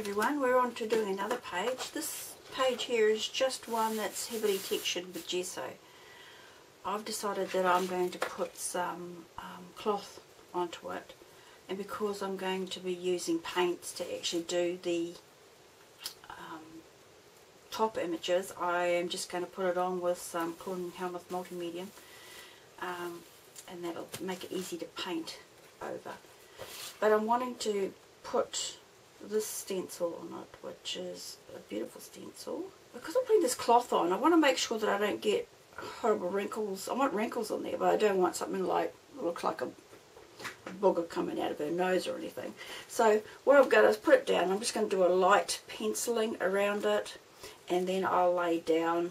everyone, we're on to doing another page. This page here is just one that's heavily textured with gesso. I've decided that I'm going to put some cloth onto it, and because I'm going to be using paints to actually do the top images, I am just going to put it on with some Claude & Helmuth multi-medium, and that'll make it easy to paint over. But I'm wanting to put this stencil on it, which is a beautiful stencil. Because I'm putting this cloth on, I want to make sure that I don't get horrible wrinkles. I want wrinkles on there, but I don't want something like, look like a booger coming out of her nose or anything. So what I've got is put it down. I'm just going to do a light penciling around it, and then I'll lay down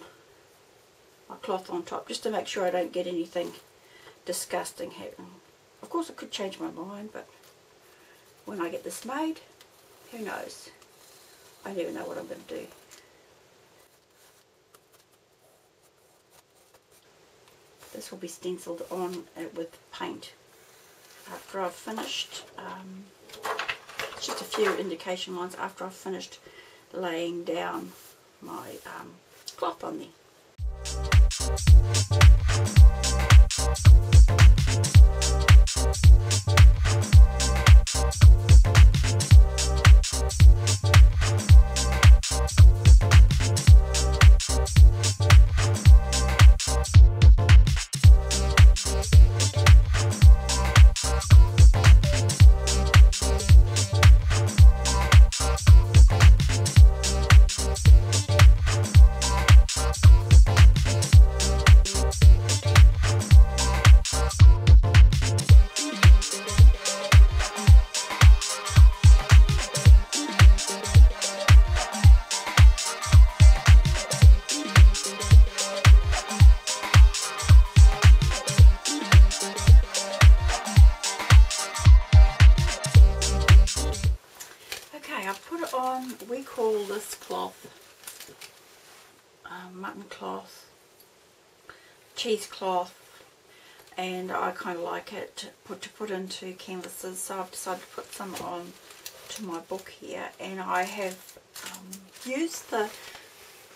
my cloth on top just to make sure I don't get anything disgusting happening. Of course I could change my mind, but when I get this made, who knows? I never know what I'm going to do. This will be stenciled on with paint after I've finished, just a few indication lines after I've finished laying down my cloth on there. We call this cloth mutton cloth, cheesecloth, and I kind of like it to put into canvases, so I've decided to put some on to my book here. And I have used the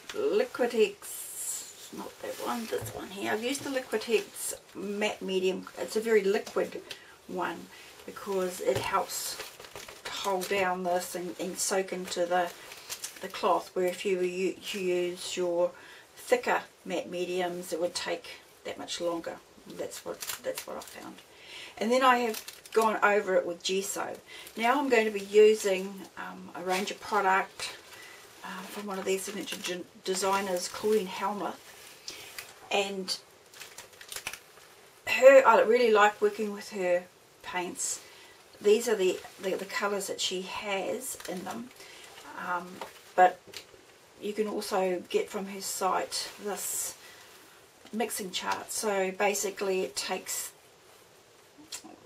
Liquitex, not that one, this one here. I've used the Liquitex matte medium. It's a very liquid one because it helps hold down this and soak into the cloth, where if you use your thicker matte mediums it would take that much longer. That's what I found. And then I have gone over it with gesso. Now I'm going to be using a range of product from one of their signature designers, Claude & Helmuth, and I really like working with her paints. These are the colours that she has in them, but you can also get from her site this mixing chart. So basically it takes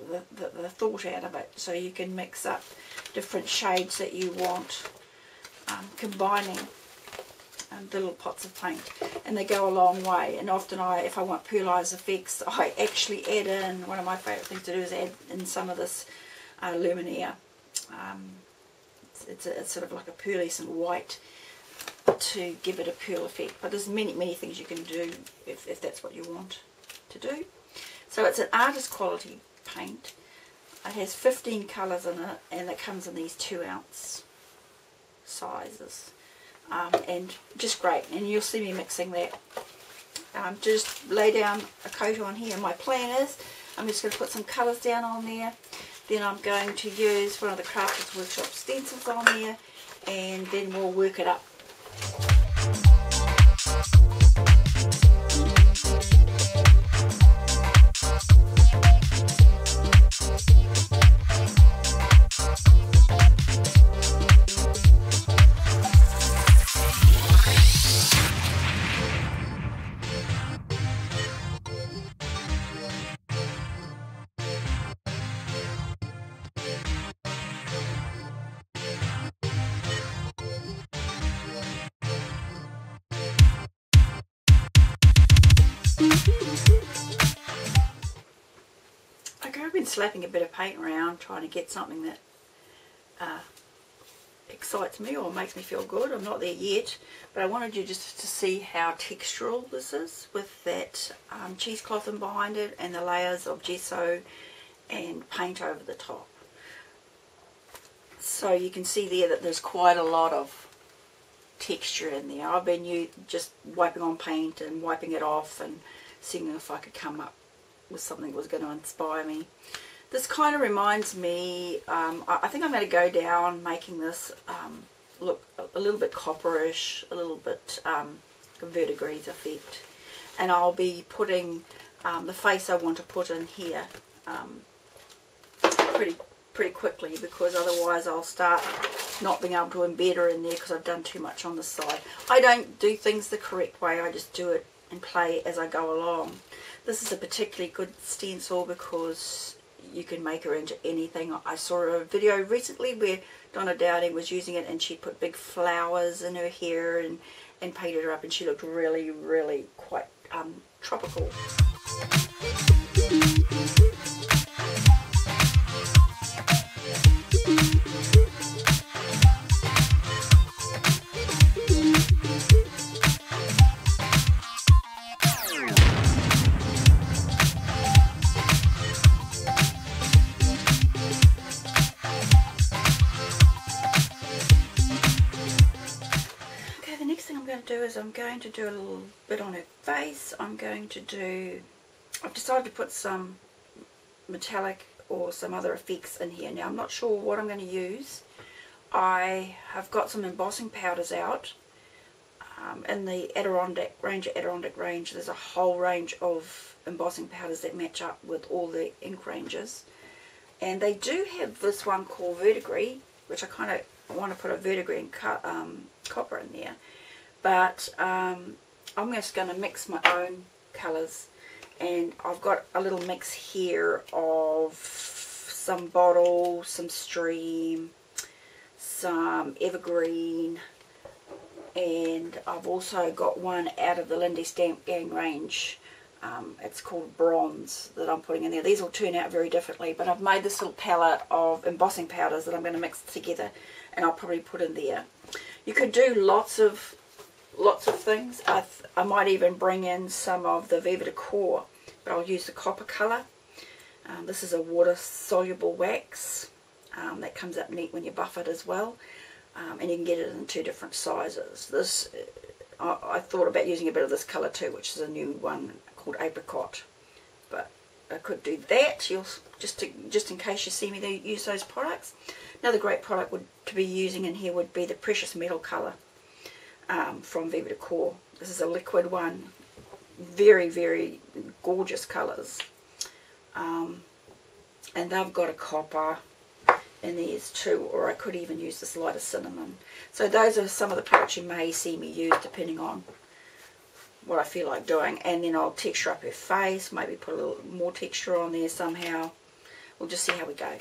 the thought out of it, so you can mix up different shades that you want, combining the little pots of paint, and they go a long way. And often if I want pearlized effects, I actually add in, one of my favourite things to do is add in some of this luminaire. It's sort of like a pearlescent white to give it a pearl effect, but there's many things you can do if that's what you want to do. So it's an artist quality paint. It has 15 colours in it, and it comes in these 2-ounce sizes, and just great. And you'll see me mixing that. Just lay down a coat on here. My plan is I'm just going to put some colours down on there. Then I'm going to use one of the Crafters Workshop stencils on there, and then we'll work it up. Okay, I've been slapping a bit of paint around trying to get something that excites me or makes me feel good. I'm not there yet, but I wanted you just to see how textural this is with that cheesecloth in behind it and the layers of gesso and paint over the top. So you can see there that there's quite a lot of texture in there. I've been just wiping on paint and wiping it off and seeing if I could come up with something that was going to inspire me. This kind of reminds me, I think I'm going to go down making this look a little bit copperish, a little bit verdigris effect, and I'll be putting the face I want to put in here pretty quickly, because otherwise I'll start not being able to embed her in there because I've done too much on the side. I don't do things the correct way, I just do it and play as I go along. This is a particularly good stencil because you can make her into anything. I saw a video recently where Donna Dowding was using it and she put big flowers in her hair and painted her up, and she looked really, really quite tropical. I'm going to do a little bit on her face. I've decided to put some metallic or some other effects in here. Now I'm not sure what I'm going to use. I have got some embossing powders out. In the Adirondack range, there's a whole range of embossing powders that match up with all the ink ranges. And they do have this one called Verdigris, which I kind of want to put a Verdigris and copper in there. But I'm just going to mix my own colours, and I've got a little mix here of some bottle, some stream, some evergreen, and I've also got one out of the Lindy Stamp Gang range. It's called Bronze that I'm putting in there. These will turn out very differently, but I've made this little palette of embossing powders that I'm going to mix together, and I'll probably put in there. You could do lots of things. I might even bring in some of the Viva Decor, but I'll use the copper colour. This is a water soluble wax that comes up neat when you buff it as well, and you can get it in 2 different sizes. This I thought about using a bit of this colour too, which is a new one called Apricot, but I could do that. Just in case you see me use those products. Another great product to be using in here would be the Precious Metal colour. From Viva Decor. This is a liquid one. Very, very gorgeous colours. And they've got a copper in these too, or I could even use this lighter cinnamon. So those are some of the products you may see me use depending on what I feel like doing. And then I'll texture up her face, maybe put a little more texture on there somehow. We'll just see how we go.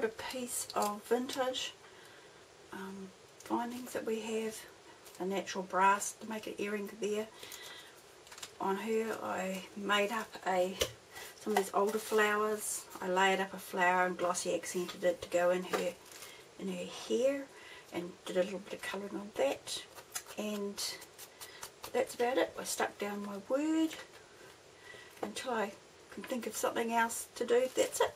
put a piece of vintage findings that we have, a natural brass, to make an earring there. On her I made up some of these older flowers. I layered up a flower and glossy accented it to go in her hair, and did a little bit of colouring on that, and that's about it. I stuck down my word until I can think of something else to do. That's it.